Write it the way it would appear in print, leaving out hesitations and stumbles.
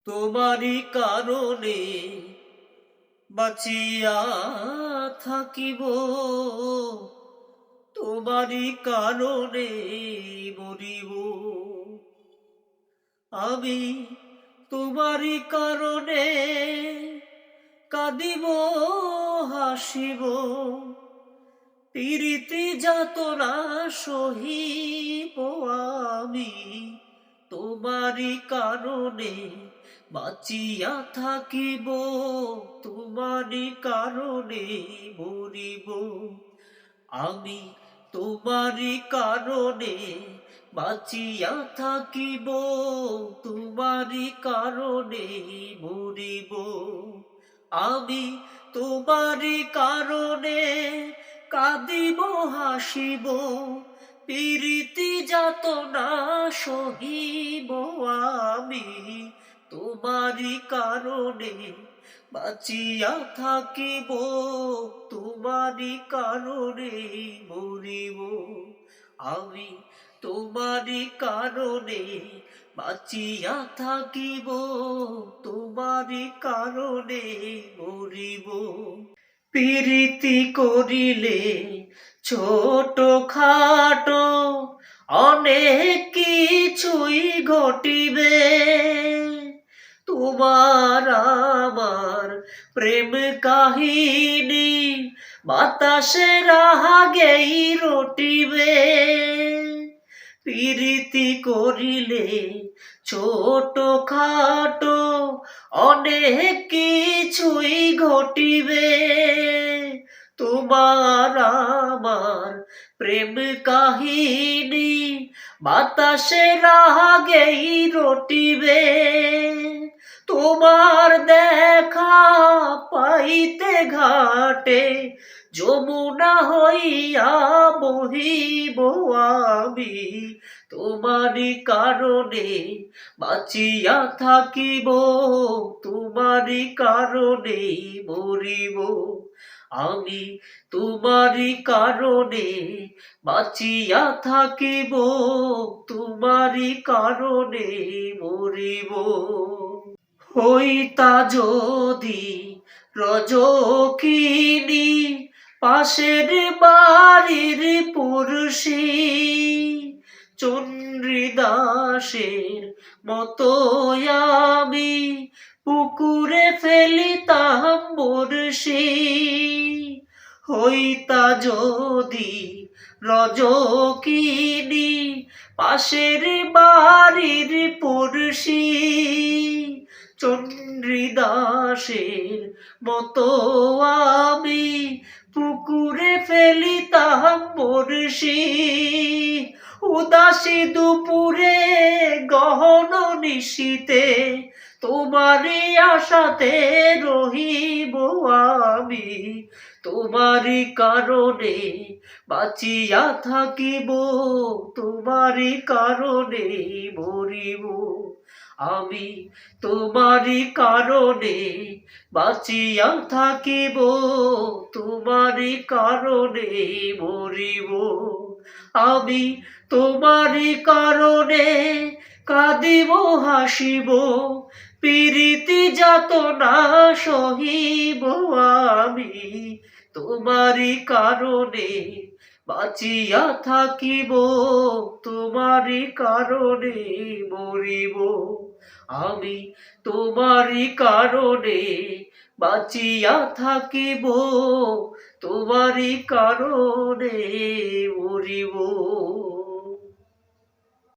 তোমারই কারণে বাঁচিয়া থাকিব, তোমারই কারণে মরিব। আমি তোমারই কারণে কাঁদিব হাসিব, প্রীতি যাতনা সহিব। আমি তোমারই কারণে বাঁচিয়া থাকিব, তোমারই কারণে মরিব। আমি তোমারই কারণে বাঁচিয়া থাকিব, তোমারই কারণে মরিব। আমি তোমারই কারণে কাঁদিব হাসিব, প্রীতি যাতনা সহিব। আমি তোমারই কারণে বাঁচিয়া থাকিব, তোমারই কারণে মরিব। আমি তোমারই কারণে বাঁচিয়া থাকিব, তোমারই কারণে মরিব। প্রীতি করিলে ছোট খাটো অনেক কিছুই ঘটিবে, তোমার আমার প্রেম কাহিনী বাতাসের আগেই রটিবে। প্রীতি করিলে ছোট খাটো অনেক কিছুই ঘটিবে, তোমার আমার প্রেম কাহিনী বাতাসের আগেই রটিবে। তোমার দেখা পাইতে ঘাটে যমুনা হইয়া বহিব। আমি তোমারই কারণে বাঁচিয়া থাকিব, তোমারই কারণে মরিব। আমি তোমারই কারণে বাঁচিয়া থাকিব, তোমারই কারণে মরিব। হইতা যদি রজকিনী পাশের বাড়ির পুরুষী, চন্দ্রদাসের মতো আমি পুকুরে ফেলিতাম বড়শি। হইতা যদি রজকিনী পাশের বাড়ির পুরুষী, চন্দ্রদাসের মতো আমি পুকুরে ফেলিতাম বড়শি। উদাসী দুপুরে গহন নিশীতে তোমারই আশাতে রহিব। আমি তোমারই কারণে বাঁচিয়া থাকিব, তোমারই কারণে মরিব। আমি তোমারই কারণে বাঁচিয়া থাকিব, তোমারই কারণে মরিব। আমি তোমারই কারণে কাঁদিব হাসিব, প্রীতি যাতনা সহিব। আমি তোমারই কারণে বাঁচিয়া থাকিব, তোমারই কারণে মরিব। আমি তোমারই কারণে বাঁচিয়া থাকিব, তোমারই কারণে মরিব।